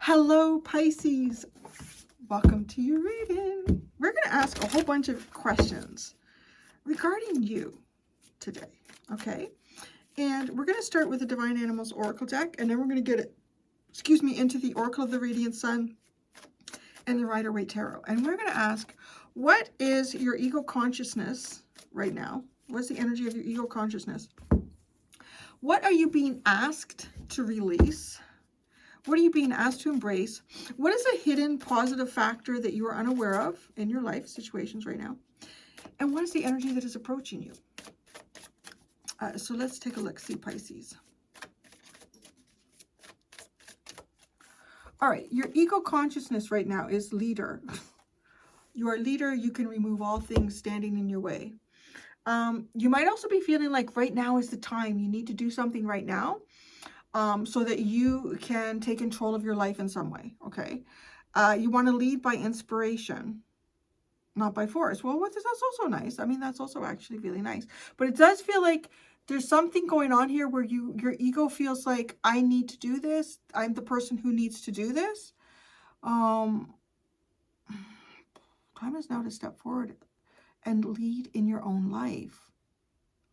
Hello, Pisces. Welcome to your reading. We're going to ask a whole bunch of questions regarding you today, okay? And we're going to start with the Divine Animals Oracle deck, and then we're going to get it, into the Oracle of the Radiant Sun and the Rider-Waite Tarot. And we're going to ask, what is your ego consciousness right now? What's the energy of your ego consciousness? What are you being asked to release? What are you being asked to embrace? What is a hidden positive factor that you are unaware of in your life situations right now? And what is the energy that is approaching you? So let's take a look, see, Pisces. All right, your ego consciousness right now is leader. You are a leader. You can remove all things standing in your way. You might also be feeling like right now is the time. You need to do something right now. So that you can take control of your life in some way, okay? You want to lead by inspiration, not by force. Well, that's also nice. I mean, that's also actually really nice. But it does feel like there's something going on here where your ego feels like, I need to do this. I'm the person who needs to do this. Time is now to step forward and lead in your own life.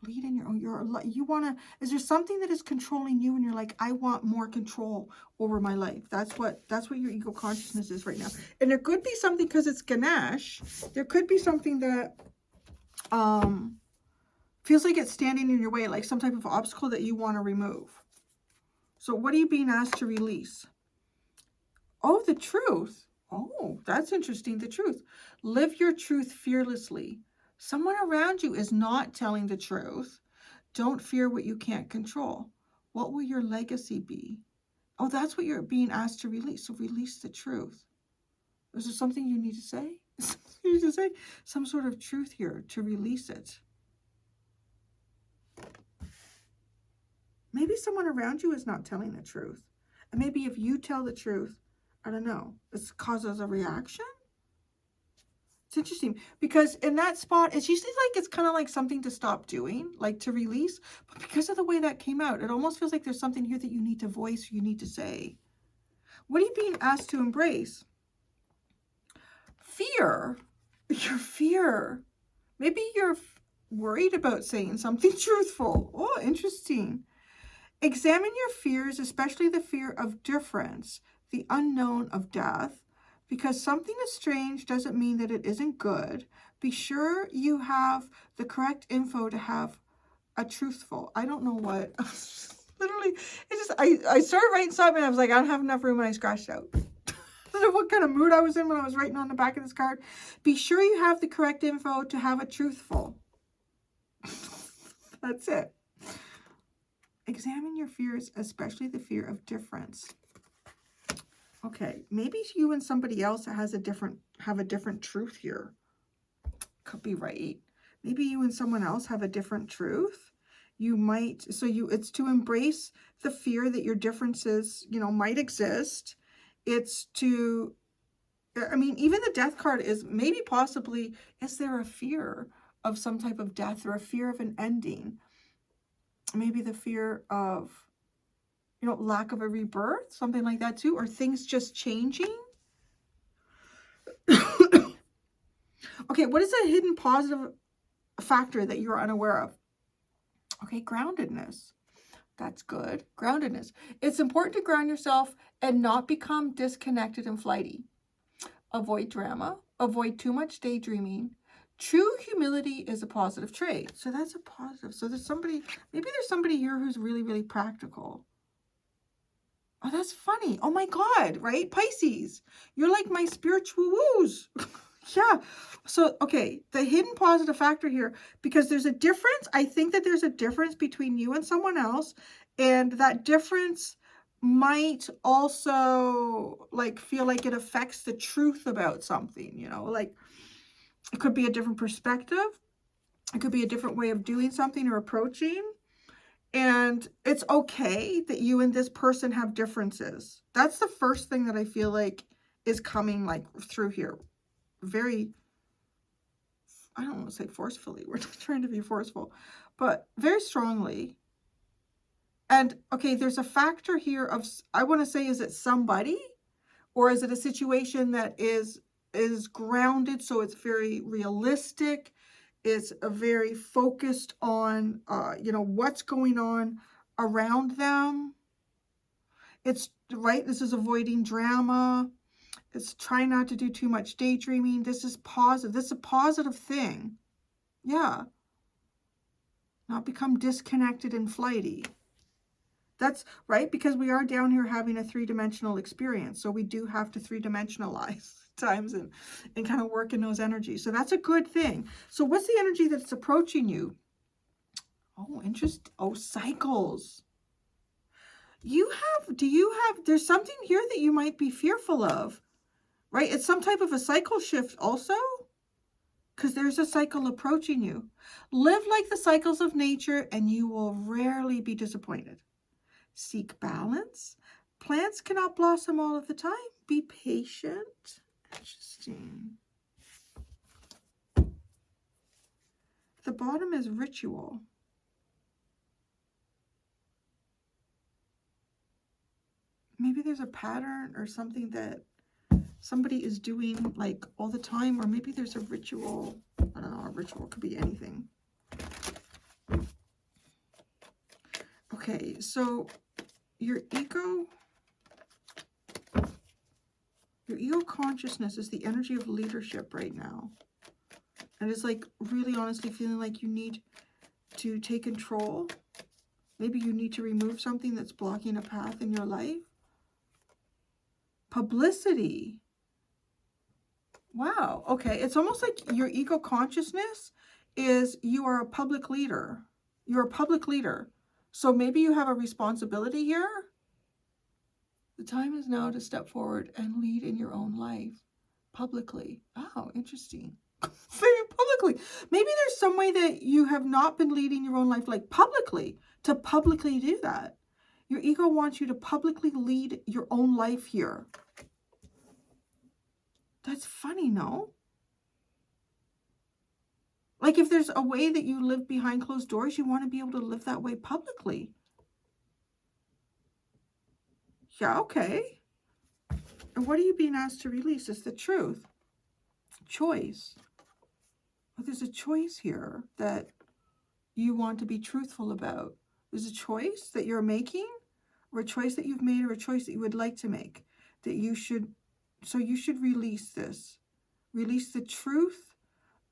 Lead in your own, you want to, is there something that is controlling you and you're like, I want more control over my life? That's what your ego consciousness is right now. And there could be something, because it's Ganesh, there could be something that feels like it's standing in your way, like some type of obstacle that you want to remove. So what are you being asked to release? Oh, the truth. Oh, that's interesting. The truth. Live your truth fearlessly. Someone around you is not telling the truth. Don't fear what you can't control. What will your legacy be? Oh, that's what you're being asked to release. So release the truth. Is there something you need to say? You need to say some sort of truth here to release it. Maybe someone around you is not telling the truth. And maybe if you tell the truth, I don't know, it causes a reaction? It's interesting because in that spot, it's usually like it's kind of like something to stop doing, like to release. But because of the way that came out, it almost feels like there's something here that you need to voice, or you need to say. What are you being asked to embrace? Fear. Your fear. Maybe you're worried about saying something truthful. Oh, interesting. Examine your fears, especially the fear of difference, the unknown of death. Because something is strange doesn't mean that it isn't good. Be sure you have the correct info to have a truthful. I don't know what. Literally, it's just, I started writing something and I was like, I don't have enough room, and I scratched out. I don't know what kind of mood I was in when I was writing on the back of this card. Be sure you have the correct info to have a truthful. That's it. Examine your fears, especially the fear of difference. Okay, maybe you and somebody else have a different truth here. Could be right. Maybe you and someone else have a different truth. It's to embrace the fear that your differences, might exist. It's to, I mean, even the death card is maybe possibly, is there a fear of some type of death or a fear of an ending? Maybe the fear of, lack of a rebirth, something like that too, or things just changing. Okay, what is a hidden positive factor that you're unaware of? Okay, groundedness. That's good. Groundedness. It's important to ground yourself and not become disconnected and flighty. Avoid drama. Avoid too much daydreaming. True humility is a positive trait. So that's a positive. So maybe there's somebody here who's really, really practical. Oh, that's funny. Oh my God, right? Pisces, you're like my spiritual woos. Yeah. So, okay, the hidden positive factor here, because there's a difference. I think that there's a difference between you and someone else. And that difference might also feel like it affects the truth about something, like it could be a different perspective. It could be a different way of doing something or approaching. And it's okay that you and this person have differences. That's the first thing that I feel like is coming through here. Very, I don't want to say forcefully. We're not trying to be forceful, but very strongly. And okay, there's a factor here of, I want to say, is it somebody? Or is it a situation that is grounded, so it's very realistic? It's very focused on, you know, what's going on around them. It's, right, this is avoiding drama. It's trying not to do too much daydreaming. This is positive. This is a positive thing. Yeah. Not become disconnected and flighty. That's right, because we are down here having a three-dimensional experience. So we do have to three-dimensionalize times and kind of work in those energies. So that's a good thing. So what's the energy that's approaching you? Oh, interesting. Oh, cycles. There's something here that you might be fearful of, right? It's some type of a cycle shift also, because there's a cycle approaching you. Live like the cycles of nature and you will rarely be disappointed. Seek balance. Plants cannot blossom all of the time. Be patient. Interesting. The bottom is ritual. Maybe there's a pattern or something that somebody is doing like all the time, or maybe there's a ritual. I don't know, a ritual could be anything. Okay, so your ego consciousness is the energy of leadership right now. And it's like really honestly feeling like you need to take control. Maybe you need to remove something that's blocking a path in your life. Publicity. Wow. Okay. It's almost like your ego consciousness is you are a public leader. You're a public leader. So maybe you have a responsibility here. The time is now to step forward and lead in your own life publicly. Oh, interesting. Very publicly. Maybe there's some way that you have not been leading your own life like publicly, to publicly do that. Your ego wants you to publicly lead your own life here. That's funny, no? Like if there's a way that you live behind closed doors, you want to be able to live that way publicly. Yeah, okay. And what are you being asked to release? It's the truth. Choice. Well, there's a choice here that you want to be truthful about. There's a choice that you're making, or a choice that you've made, or a choice that you would like to make. That you should, so you should release this. Release the truth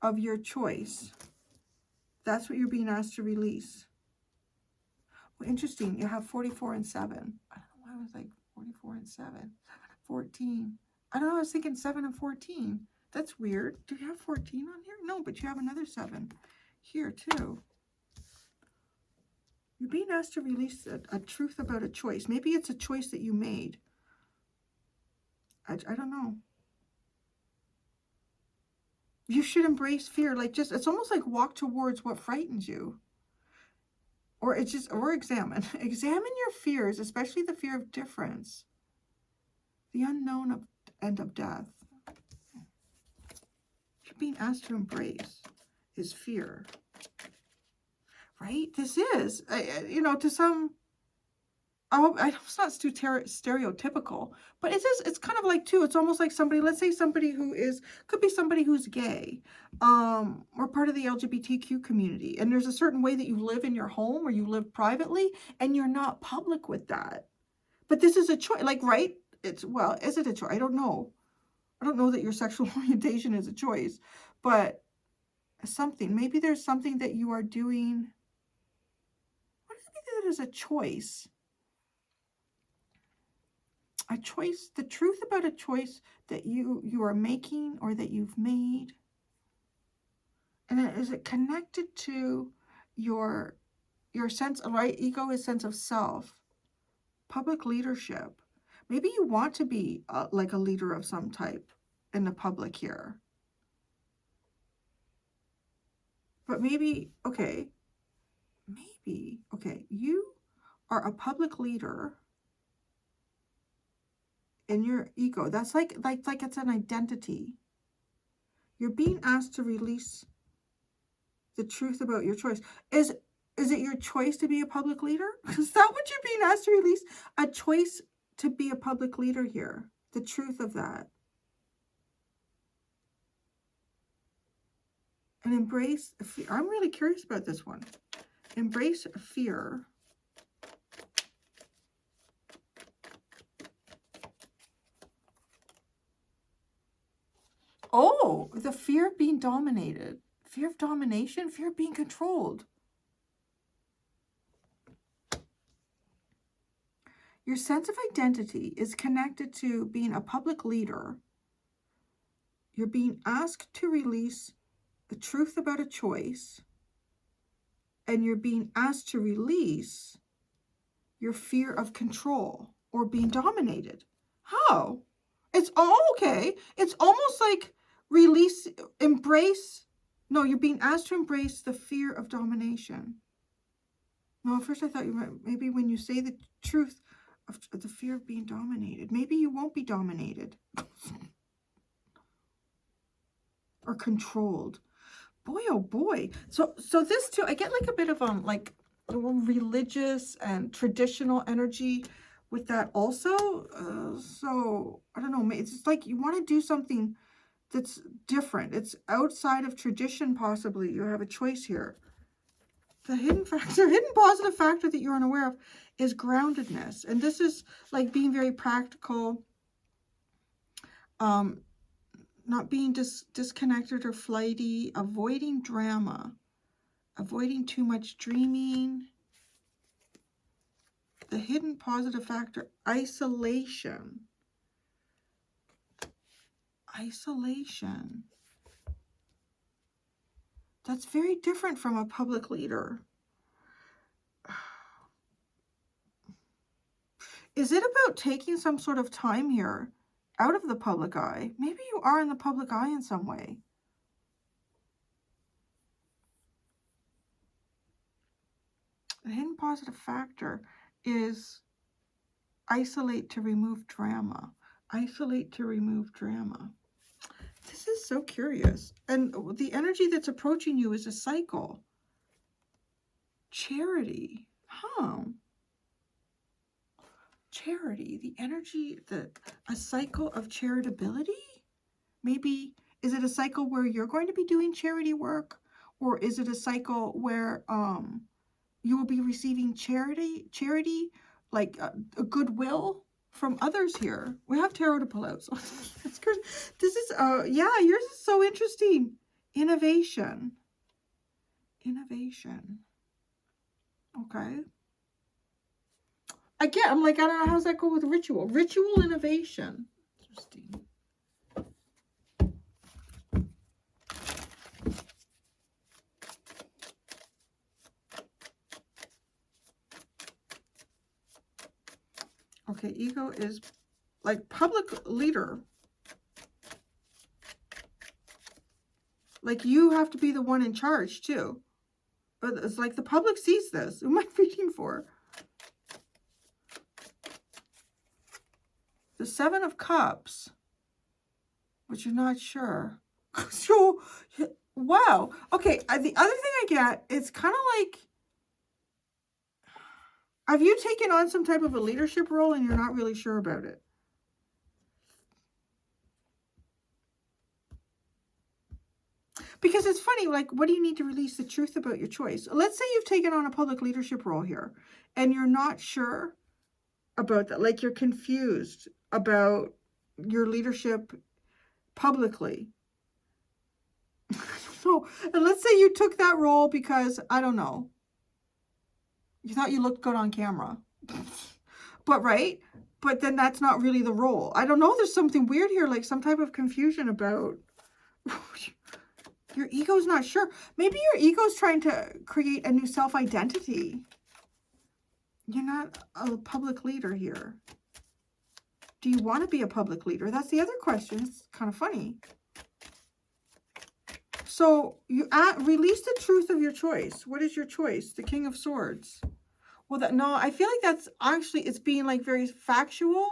of your choice. That's what you're being asked to release. Well, interesting. You have 44 and 7. I don't know why I was like 44 and 7. 7 and 14. I don't know. I was thinking 7 and 14. That's weird. Do you have 14 on here? No, but you have another 7 here too. You're being asked to release a truth about a choice. Maybe it's a choice that you made. I don't know. You should embrace fear. Like just, it's almost like walk towards what frightens you. Or it's just, or examine. Examine your fears, especially the fear of difference. The unknown and of death. You're being asked to embrace is fear. Right? This is, you know, to some, it's not too stereotypical, but it's kind of like too, it's almost like somebody, let's say somebody who is, could be somebody who's gay, or part of the LGBTQ community. And there's a certain way that you live in your home or you live privately and you're not public with that. But this is a choice, like, right? It's, well, is it a choice? I don't know. I don't know that your sexual orientation is a choice, but something, maybe there's something that you are doing. What does it mean that is a choice? A choice, the truth about a choice that you are making or that you've made. And is it connected to your sense of, right? Ego is sense of self. Public leadership. Maybe you want to be like a leader of some type in the public here. But maybe, okay, you are a public leader in your ego. That's like it's an identity. You're being asked to release the truth about your choice. Is it your choice to be a public leader? Is that what you're being asked to release? A choice to be a public leader here. the truth of that. And embrace fear. I'm really curious about this one. Embrace fear. Oh, the fear of being dominated. Fear of domination, fear of being controlled. Your sense of identity is connected to being a public leader. You're being asked to release the truth about a choice. And you're being asked to release your fear of control or being dominated. How? It's all okay. It's almost like embrace. No, you're being asked to embrace the fear of domination. No, at first I thought you meant maybe when you say the truth of the fear of being dominated, maybe you won't be dominated or controlled. Boy, oh boy. So this too, I get like a bit of like religious and traditional energy with that also. So I don't know, it's just like you want to do something that's different. It's outside of tradition, possibly. You have a choice here. The hidden positive factor that you're unaware of is groundedness. And this is like being very practical, not being disconnected or flighty, avoiding drama, avoiding too much dreaming. The hidden positive factor, isolation. Isolation. That's very different from a public leader. Is it about taking some sort of time here out of the public eye? Maybe you are in the public eye in some way. The hidden positive factor is isolate to remove drama. Isolate to remove drama. This is so curious. And the energy that's approaching you is a cycle. Charity. Huh. Charity. The energy, a cycle of charitability? Maybe, is it a cycle where you're going to be doing charity work? Or is it a cycle where you will be receiving charity, like a goodwill from others here? We have tarot to pull out. So that's good. This is, yeah, yours is so interesting. Innovation. Innovation. Okay. Again, I'm like, I don't know, how's that go with ritual? Ritual innovation. Interesting. Okay, ego is like public leader. Like you have to be the one in charge too. But it's like the public sees this. Who am I reading for? The Seven of Cups, but you're not sure. So, wow. Okay, the other thing I get, it's kind of like, have you taken on some type of a leadership role and you're not really sure about it? Because it's funny, like, what do you need to release the truth about your choice? Let's say you've taken on a public leadership role here and you're not sure about that. Like, you're confused about your leadership publicly. So, and let's say you took that role because, I don't know, you thought you looked good on camera. But, right? But then that's not really the role. I don't know, there's something weird here, like some type of confusion about your ego's not sure. Maybe your ego's trying to create a new self-identity. You're not a public leader here. Do you want to be a public leader? That's the other question. It's kind of funny. So you release the truth of your choice. What is your choice? The King of Swords. Well, no, I feel like that's actually, it's being like very factual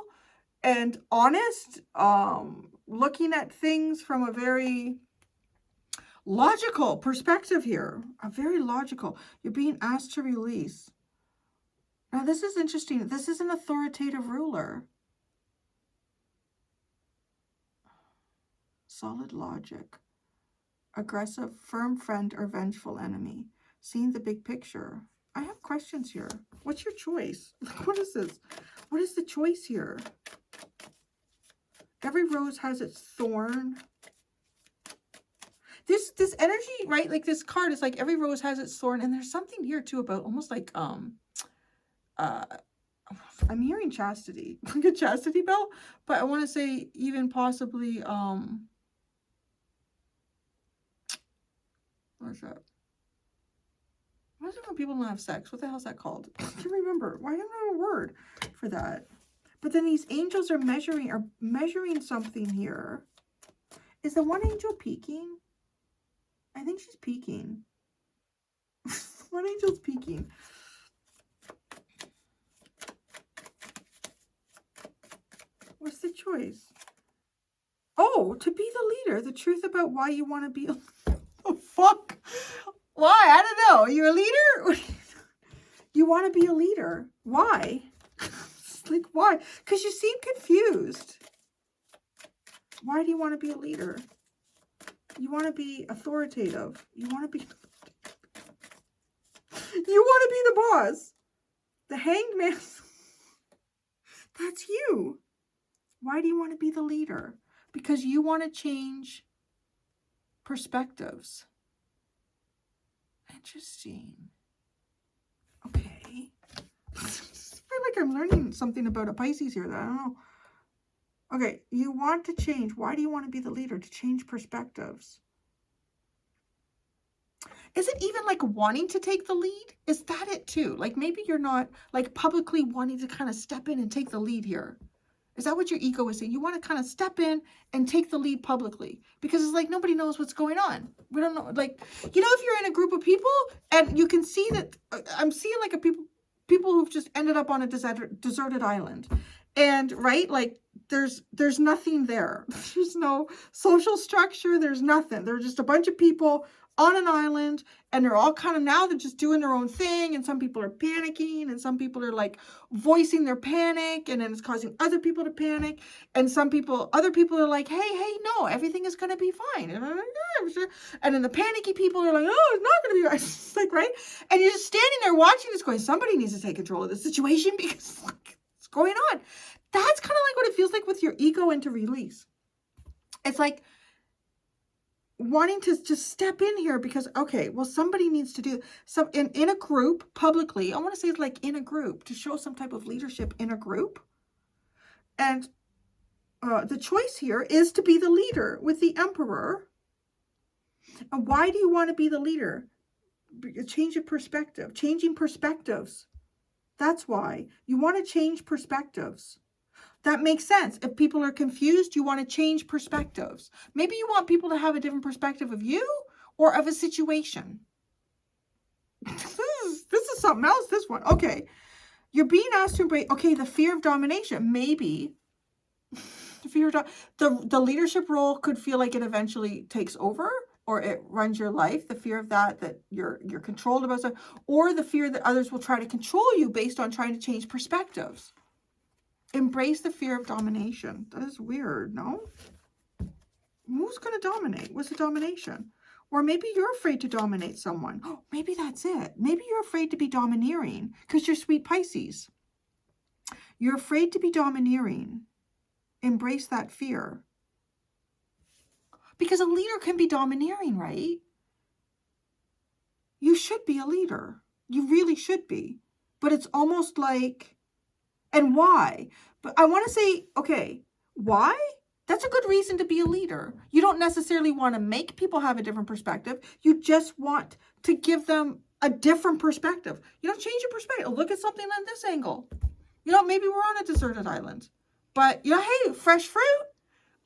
and honest. Looking at things from a very logical perspective here. A very logical. You're being asked to release. Now, this is interesting. This is an authoritative ruler. Solid logic. Aggressive, firm friend or vengeful enemy. Seeing the big picture. I have questions here. What's your choice? What is this? What is the choice here? Every rose has its thorn. This energy, right? Like this card is like every rose has its thorn. And there's something here too about almost like, I'm hearing chastity, like a chastity belt, but I want to say even possibly, what is that? What is it when people don't have sex? What the hell is that called? I can't remember. Why don't I have a word for that? But then these angels are measuring something here. Is the one angel peeking? I think she's peeking. One angel's peeking. What's the choice? Oh, to be the leader. The truth about why you want to be a... Oh, fuck. Why? I don't know. You're a leader? You want to be a leader. Why? Like, why? Because you seem confused. Why do you want to be a leader? You want to be authoritative. You want to be... You want to be the boss. The hanged man. That's you. Why do you want to be the leader? Because you want to change perspectives. Interesting. Okay. I feel like I'm learning something about a Pisces here that I don't know. Okay, you want to change. Why do you want to be the leader? To change perspectives. Is it even like wanting to take the lead? Is that it too? Like maybe you're not like publicly wanting to kind of step in and take the lead here. Is that what your ego is saying? You want to kind of step in and take the lead publicly because it's like nobody knows what's going on. We don't know. Like, you know, if you're in a group of people and you can see that I'm seeing like a people who've just ended up on a deserted island, and right, like there's nothing there. There's no social structure. There's nothing. There's just a bunch of people on an island, and they're all kind of now they're just doing their own thing, and some people are panicking, and some people are like voicing their panic, and then it's causing other people to panic, and other people are like, hey, no, everything is going to be fine, and then the panicky people are like, oh, it's not going to be right. It's like, right, and you're just standing there watching this going, somebody needs to take control of the situation because like, what's going on? That's kind of like what it feels like with your ego and to release. It's like wanting to just step in here because, okay, well, somebody needs to do some in a group publicly. I want to say like in a group to show some type of leadership in a group. And the choice here is to be the leader with the emperor. And why do you want to be the leader? Change of perspective, changing perspectives. That's why you want to change perspectives. That makes sense. If people are confused, you want to change perspectives. Maybe you want people to have a different perspective of you or of a situation. This is something else, this one. Okay. You're being asked to embrace, okay, the fear of domination. Maybe the fear of the leadership role could feel like it eventually takes over or it runs your life. The fear of that you're controlled about stuff, or the fear that others will try to control you based on trying to change perspectives. Embrace the fear of domination. That is weird, no? Who's going to dominate? What's the domination? Or maybe you're afraid to dominate someone. Oh, maybe that's it. Maybe you're afraid to be domineering because you're sweet Pisces. You're afraid to be domineering. Embrace that fear. Because a leader can be domineering, right? You should be a leader. You really should be. But it's almost like, and why? But I want to say, okay, why? That's a good reason to be a leader. You don't necessarily want to make people have a different perspective. You just want to give them a different perspective. You know, change your perspective. Look at something on this angle. You know, maybe we're on a deserted island. But, you know, hey, fresh fruit.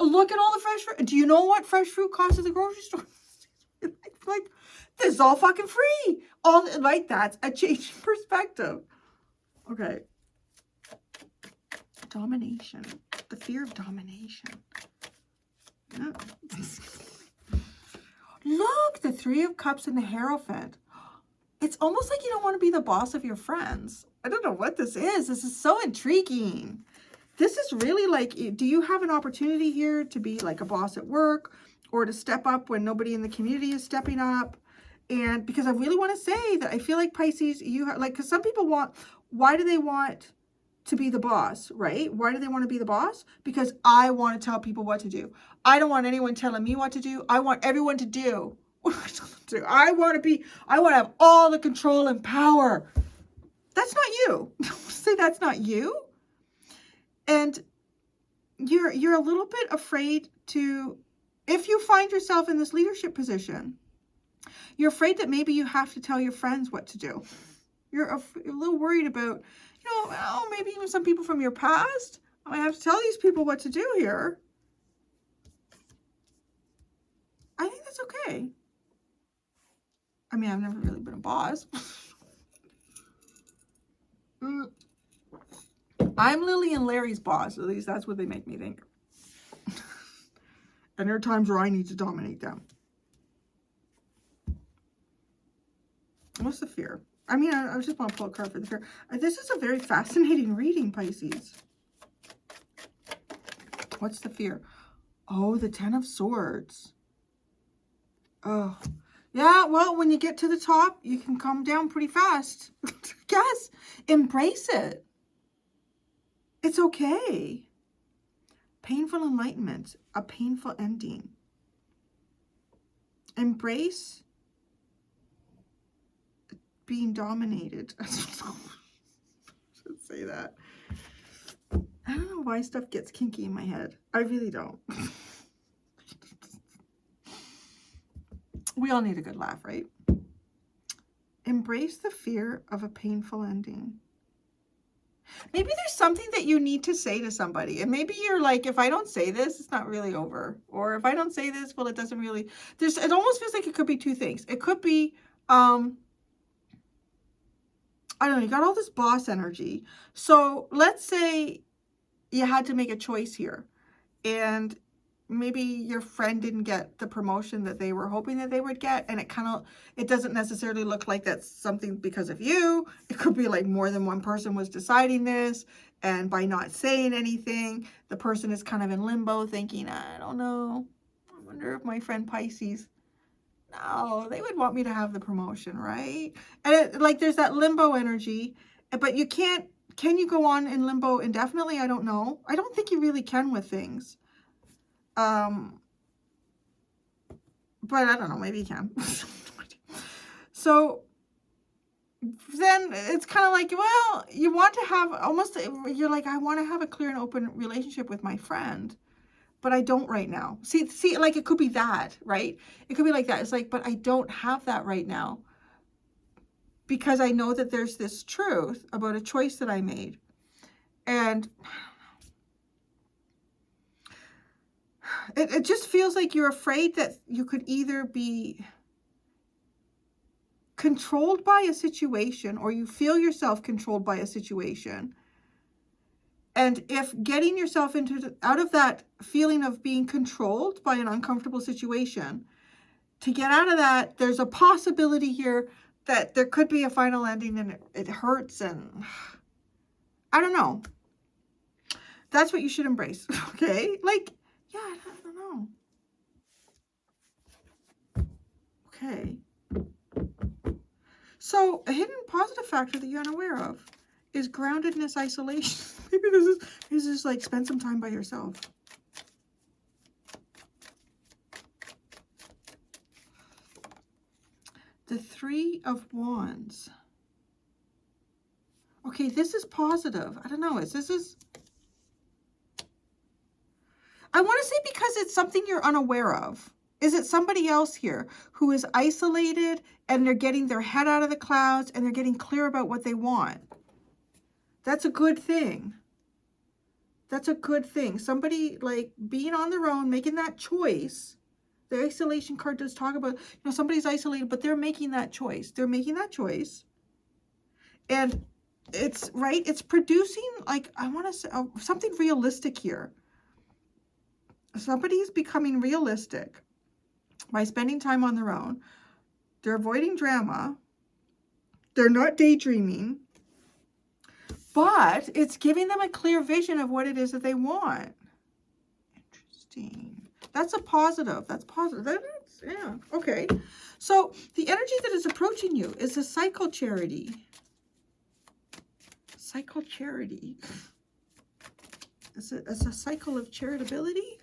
Look at all the fresh fruit. Do you know what fresh fruit costs at the grocery store? Like, this is all fucking free. Like, that's a change in perspective. Okay. Domination. The fear of domination. Yeah. Look, the Three of Cups and the Hierophant. It's almost like you don't want to be the boss of your friends. I don't know what this is. This is so intriguing. This is really like, do you have an opportunity here to be like a boss at work or to step up when nobody in the community is stepping up? And because I really want to say that I feel like Pisces, you have, like, because some people want, why do they want to be the boss, right? Why do they want to be the boss? Because I want to tell people what to do. I don't want anyone telling me what to do. I want everyone to do what I tell them to do. I want to have all the control and power. That's not you. Say that's not you. And you're a little bit afraid to, if you find yourself in this leadership position, you're afraid that maybe you have to tell your friends what to do. You're a little worried about, maybe even some people from your past. I have to tell these people what to do here. I think that's okay. I mean, I've never really been a boss. I'm Lily and Larry's boss. At least that's what they make me think. And there are times where I need to dominate them. What's the fear? I mean, I just want to pull a card for the fear. This is a very fascinating reading, Pisces. What's the fear? Oh, the Ten of Swords. Oh, yeah, well, when you get to the top, you can come down pretty fast. Yes, embrace it. It's okay. Painful enlightenment, a painful ending. Embrace being dominated. I should say that. I don't know why stuff gets kinky in my head. I really don't. We all need a good laugh, right? Embrace the fear of a painful ending. Maybe there's something that you need to say to somebody. And maybe you're like, if I don't say this, it's not really over. Or if I don't say this, well, it doesn't really... It almost feels like it could be two things. It could be... I don't know, you got all this boss energy. So let's say you had to make a choice here. And maybe your friend didn't get the promotion that they were hoping that they would get. And it doesn't necessarily look like that's something because of you. It could be like more than one person was deciding this. And by not saying anything, the person is kind of in limbo thinking, I don't know. I wonder if my friend Pisces... No, they would want me to have the promotion, right? And there's that limbo energy, but you can't, can you go on in limbo indefinitely? I don't know. I don't think you really can with things. But I don't know, maybe you can. So then it's kind of like, well, you want to have you're like, I want to have a clear and open relationship with my friend. But I don't right now. See, like it could be that, right? It could be like that. It's like, but I don't have that right now. Because I know that there's this truth about a choice that I made. And it just feels like you're afraid that you could either be controlled by a situation or you feel yourself controlled by a situation. And if getting yourself out of that feeling of being controlled by an uncomfortable situation, to get out of that, there's a possibility here that there could be a final ending and it hurts. And I don't know. That's what you should embrace. Okay. Like, yeah, I don't know. Okay. So a hidden positive factor that you're unaware of is groundedness, isolation. Maybe this is like spend some time by yourself. The Three of Wands. Okay, this is positive. I don't know. I want to say because it's something you're unaware of. Is it somebody else here who is isolated and they're getting their head out of the clouds and they're getting clear about what they want? That's a good thing. That's a good thing. Somebody like being on their own, making that choice. The isolation card does talk about, somebody's isolated, but they're making that choice. They're making that choice. And it's, right, it's producing, like, I want to say, something realistic here. Somebody's becoming realistic by spending time on their own. They're avoiding drama. They're not daydreaming. But it's giving them a clear vision of what it is that they want. Interesting. That's a positive. That's positive. That's, yeah. Okay. So the energy that is approaching you is a cycle charity. Cycle charity. It's a cycle of charitability.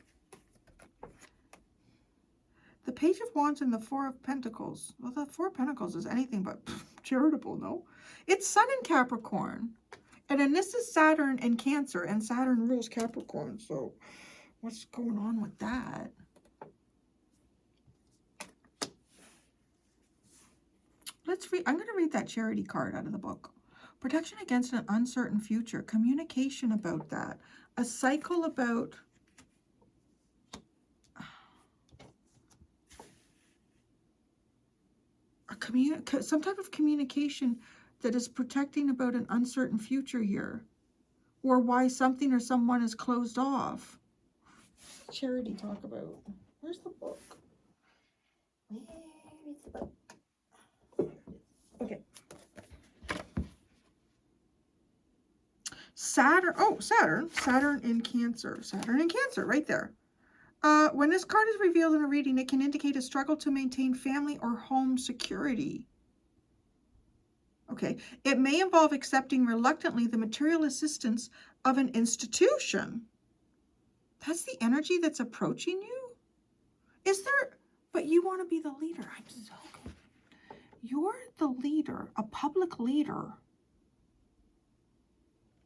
The Page of Wands and the Four of Pentacles. Well, the Four of Pentacles is anything but charitable, no? It's Sun in Capricorn. And then this is Saturn in Cancer, and Saturn rules Capricorn. So what's going on with that? Let's read. I'm going to read that charity card out of the book. Protection against an uncertain future. Communication about that. A cycle about some type of communication that is protecting about an uncertain future here, or why something or someone is closed off. Charity talk about. Where's the book? Where is the book? Okay. Saturn. Oh, Saturn in Cancer. Saturn in Cancer, right there. When this card is revealed in a reading, it can indicate a struggle to maintain family or home security. Okay. It may involve accepting reluctantly the material assistance of an institution. That's the energy that's approaching you? Is there... But you want to be the leader. I'm so good. You're the leader, a public leader.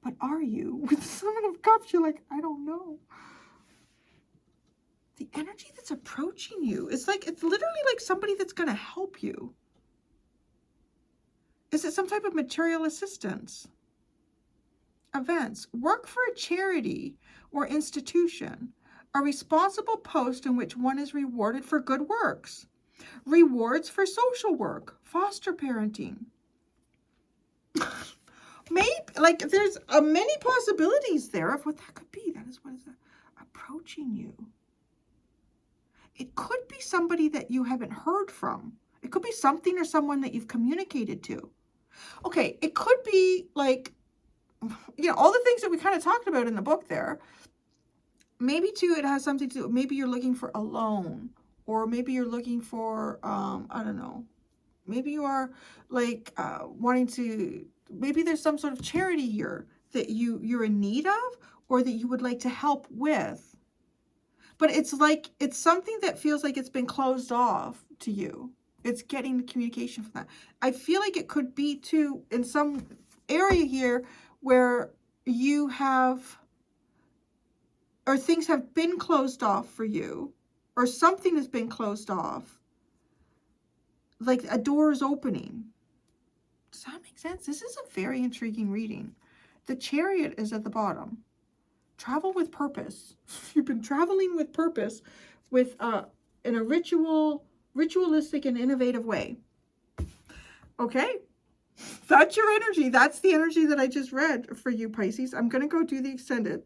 But are you? With the Seven of Cups, you're like, I don't know. The energy that's approaching you is like, it's literally like somebody that's going to help you. Is it some type of material assistance? Events. Work for a charity or institution. A responsible post in which one is rewarded for good works. Rewards for social work. Foster parenting. Maybe, like, there's many possibilities there of what that could be. That is what is approaching you. It could be somebody that you haven't heard from. It could be something or someone that you've communicated to. Okay, it could be like, you know, all the things that we kind of talked about in the book there. Maybe too, it has something to do, maybe you're looking for a loan, or maybe you're looking for, I don't know. Maybe you are like wanting to, maybe there's some sort of charity here that you're in need of, or that you would like to help with. But it's like, it's something that feels like it's been closed off to you. It's getting the communication from that. I feel like it could be too, in some area here where you have, or things have been closed off for you, or something has been closed off. Like a door is opening. Does that make sense? This is a very intriguing reading. The Chariot is at the bottom. Travel with purpose. You've been traveling with purpose, with in a ritualistic and innovative way. Okay, that's your energy. That's the energy that I just read for you, Pisces. I'm going to go do the extended.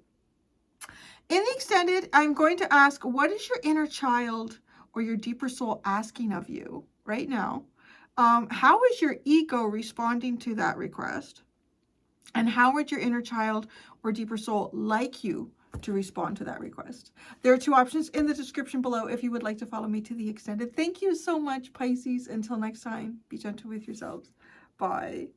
In the extended, I'm going to ask, what is your inner child or your deeper soul asking of you right now? How is your ego responding to that request? And how would your inner child or deeper soul like you to respond to that request? There are two options in the description below if you would like to follow me to the extended. Thank you so much, Pisces. Until next time, be gentle with yourselves. Bye.